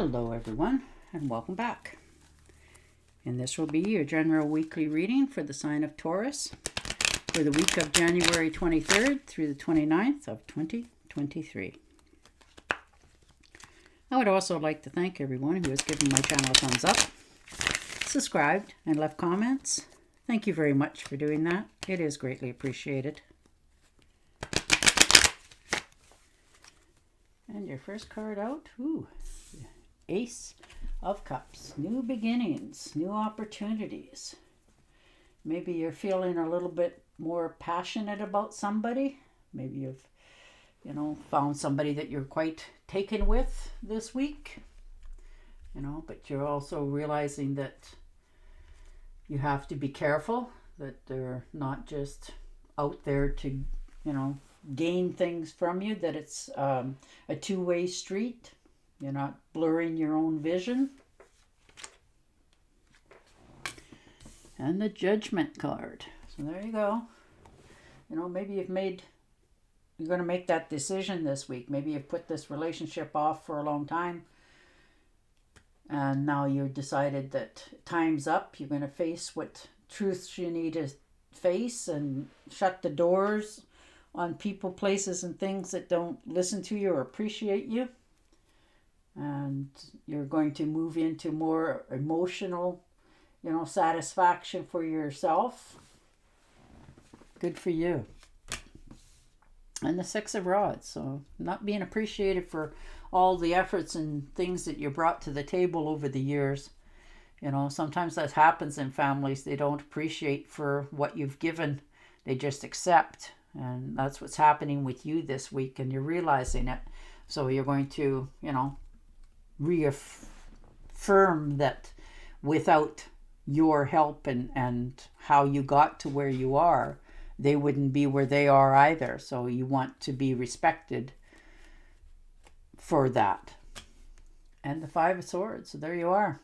Hello everyone, and welcome back. And this will be your general weekly reading for the sign of Taurus for the week of January 23rd through the 29th of 2023. I would also like to thank everyone who has given my channel a thumbs up, subscribed, and left comments. Thank you very much for doing that. It is greatly appreciated. And your first card out, Ace of Cups. New beginnings, new opportunities. Maybe you're feeling a little bit more passionate about somebody. Maybe you've, found somebody that you're quite taken with this week. But you're also realizing that you have to be careful, that they're not just out there to, gain things from you, that it's a two-way street. You're not blurring your own vision. And the Judgment card. So there you go. Maybe you're going to make that decision this week. Maybe you've put this relationship off for a long time. And now you've decided that time's up. You're going to face what truths you need to face and shut the doors on people, places, and things that don't listen to you or appreciate you. And you're going to move into more emotional, satisfaction for yourself. Good for you. And the Six of Rods. So not being appreciated for all the efforts and things that you brought to the table over the years. Sometimes that happens in families. They don't appreciate for what you've given. They just accept. And that's what's happening with you this week, and you're realizing it. So you're going to, reaffirm that without your help and how you got to where you are, they wouldn't be where they are either. So you want to be respected for that. And the Five of Swords. So there you are.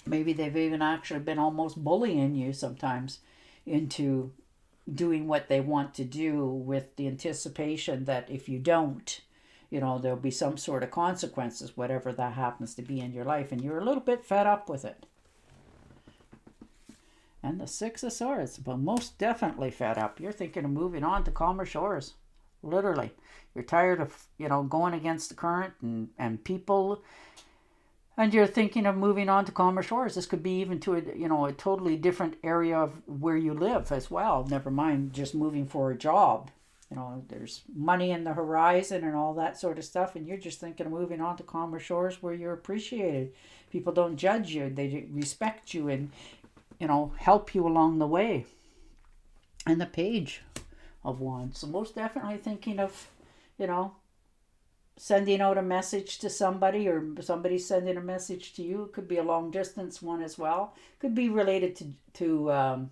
Maybe they've even actually been almost bullying you sometimes into doing what they want to do, with the anticipation that if you don't, there'll be some sort of consequences, whatever that happens to be in your life, and you're a little bit fed up with it. And the Six of Swords, but most definitely fed up. You're thinking of moving on to calmer shores. Literally. You're tired of, going against the current and people, and you're thinking of moving on to calmer shores. This could be even to a totally different area of where you live as well. Never mind just moving for a job. There's money in the horizon and all that sort of stuff, and you're just thinking of moving on to calmer shores where you're appreciated. People don't judge you. They respect you and, help you along the way. And the Page of Wands. So most definitely thinking of, sending out a message to somebody, or somebody sending a message to you. It could be a long distance one as well. Could be related to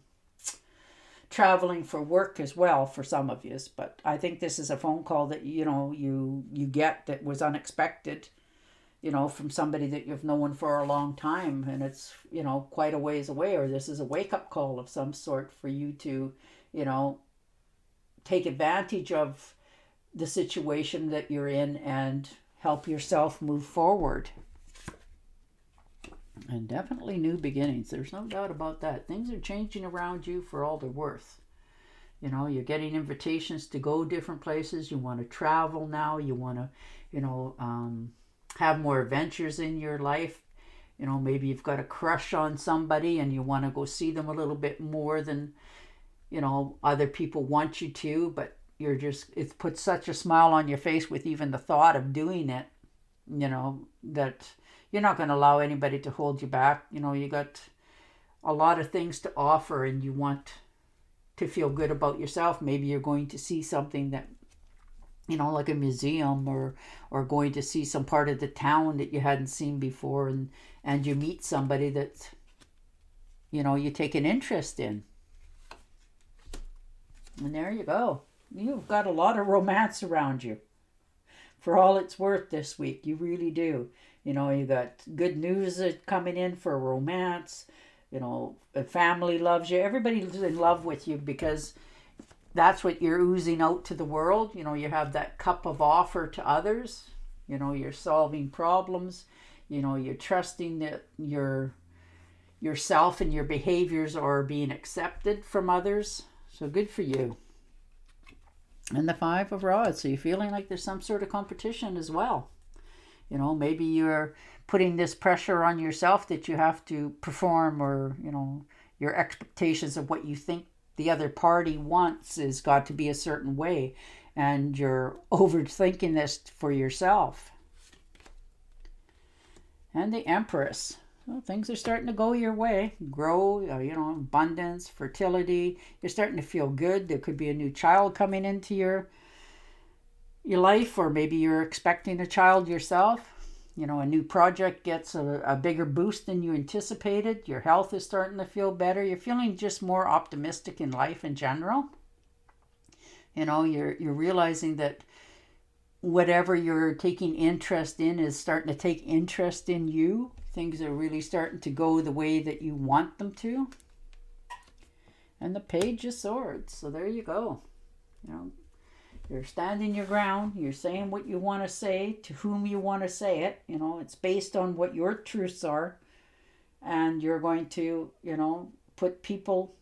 traveling for work as well for some of you. But I think this is a phone call that you get that was unexpected, from somebody that you've known for a long time, and it's quite a ways away. Or this is a wake-up call of some sort for you to take advantage of the situation that you're in and help yourself move forward. And definitely new beginnings. There's no doubt about that. Things are changing around you for all they're worth. You're getting invitations to go different places. You want to travel now. You want to, have more adventures in your life. Maybe you've got a crush on somebody and you want to go see them a little bit more than, other people want you to, but it's put such a smile on your face with even the thought of doing it, that you're not going to allow anybody to hold you back. You got a lot of things to offer and you want to feel good about yourself. Maybe you're going to see something that, like a museum, or going to see some part of the town that you hadn't seen before, and you meet somebody that, you take an interest in. And there you go. You've got a lot of romance around you. For all it's worth this week, you really do. You got good news coming in for romance. The family loves you. Everybody's in love with you because that's what you're oozing out to the world. You have that cup of offer to others. You know, you're solving problems. You know, you're trusting that yourself and your behaviors are being accepted from others. So good for you. And the Five of Rods. So you're feeling like there's some sort of competition as well. You know, maybe you're putting this pressure on yourself that you have to perform, or, you know, your expectations of what you think the other party wants has got to be a certain way. And you're overthinking this for yourself. And the Empress. Well, things are starting to go your way. Grow, you know, abundance, fertility. You're starting to feel good. There could be a new child coming into your life, or maybe you're expecting a child yourself. You know, a new project gets a bigger boost than you anticipated. Your health is starting to feel better. You're feeling just more optimistic in life in general. You know, you're realizing that whatever you're taking interest in is starting to take interest in you. Things are really starting to go the way that you want them to. And the Page of Swords. So there you go. You know, you're standing your ground. You're saying what you want to say to whom you want to say it. You know, it's based on what your truths are. And you're going to, you know, put people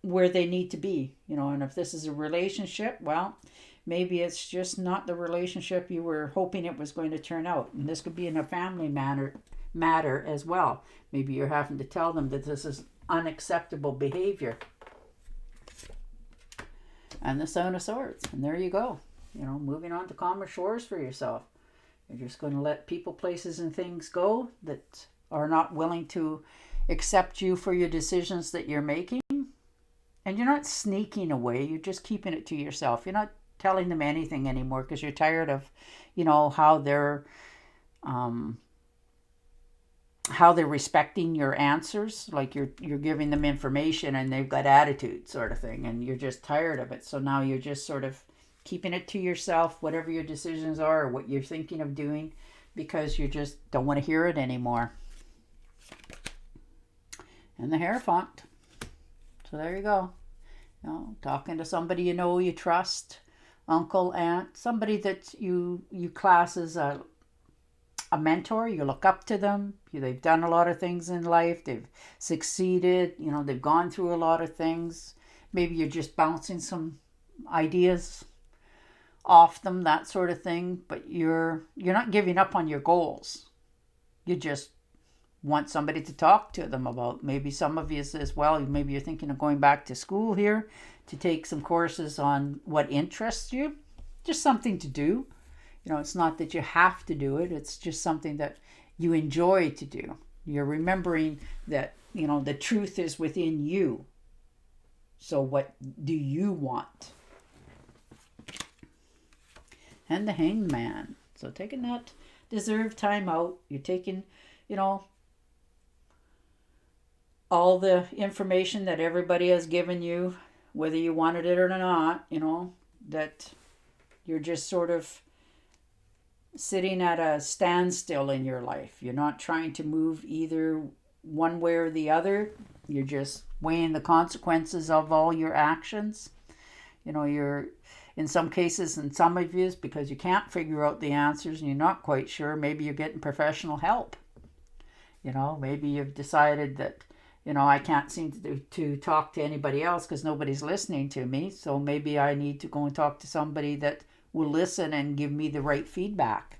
where they need to be. You know, and if this is a relationship, well, maybe it's just not the relationship you were hoping it was going to turn out. And this could be in a family matter as well. Maybe you're having to tell them that this is unacceptable behavior. And the Seven of Swords. And there you go. You know, moving on to calmer shores for yourself. You're just going to let people, places, and things go that are not willing to accept you for your decisions that you're making. And you're not sneaking away. You're just keeping it to yourself. You're not telling them anything anymore because you're tired of, you know, how they're respecting your answers. Like you're giving them information and they've got attitude, sort of thing, and you're just tired of it. So now you're just sort of keeping it to yourself, whatever your decisions are or what you're thinking of doing, because you just don't want to hear it anymore. And the Hierophant. So there you go. You know, talking to somebody you know, you trust, uncle, aunt, somebody that you class as a mentor. You look up to them. They've done a lot of things in life. They've succeeded. You know, they've gone through a lot of things. Maybe you're just bouncing some ideas off them, that sort of thing. But you're not giving up on your goals. You just want somebody to talk to them about. Maybe some of you as well, maybe you're thinking of going back to school here to take some courses on what interests you. Just something to do. You know, it's not that you have to do it. It's just something that you enjoy to do. You're remembering that, you know, the truth is within you. So what do you want? And the Hanged Man. So taking that deserved time out. You're taking, you know, all the information that everybody has given you, whether you wanted it or not, you know, that you're just sort of sitting at a standstill in your life. You're not trying to move either one way or the other. You're just weighing the consequences of all your actions. You know, you're, in some cases, in some of you, because you can't figure out the answers and you're not quite sure, maybe you're getting professional help. You know, maybe you've decided that, you know, I can't seem to talk to anybody else because nobody's listening to me. So maybe I need to go and talk to somebody that will listen and give me the right feedback.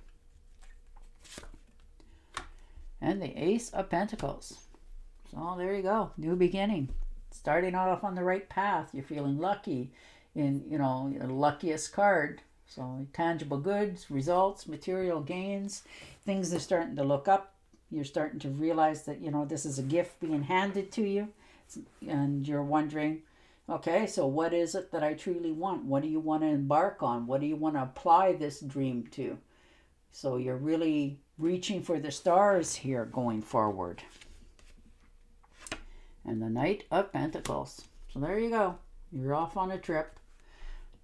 And the Ace of Pentacles. So there you go. New beginning. Starting off on the right path. You're feeling lucky in, you know, the luckiest card. So tangible goods, results, material gains, things are starting to look up. You're starting to realize that, you know, this is a gift being handed to you. And you're wondering, okay, so what is it that I truly want? What do you want to embark on? What do you want to apply this dream to? So you're really reaching for the stars here going forward. And the Knight of Pentacles. So there you go. You're off on a trip.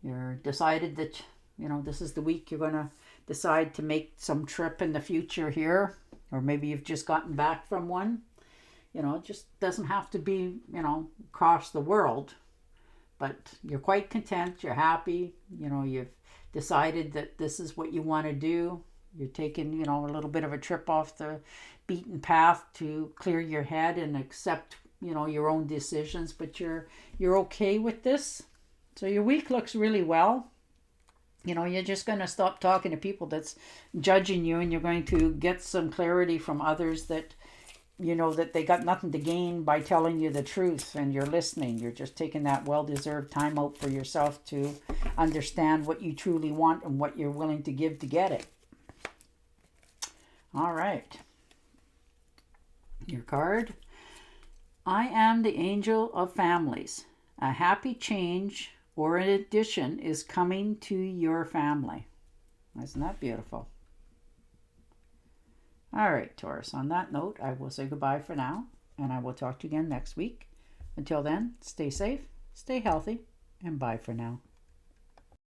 You're decided that, you know, this is the week you're going to decide to make some trip in the future here. Or maybe you've just gotten back from one. You know, it just doesn't have to be, you know, across the world. But you're quite content. You're happy. You know, you've decided that this is what you want to do. You're taking, you know, a little bit of a trip off the beaten path to clear your head and accept, you know, your own decisions, but you're okay with this. So your week looks really well. You know, you're just going to stop talking to people that's judging you, and you're going to get some clarity from others that, you know, that they got nothing to gain by telling you the truth, and you're listening. You're just taking that well-deserved time out for yourself to understand what you truly want and what you're willing to give to get it. All right. Your card. I am the angel of families. A happy change or an addition is coming to your family. Isn't that beautiful? All right, Taurus, on that note, I will say goodbye for now, and I will talk to you again next week. Until then, stay safe, stay healthy, and bye for now.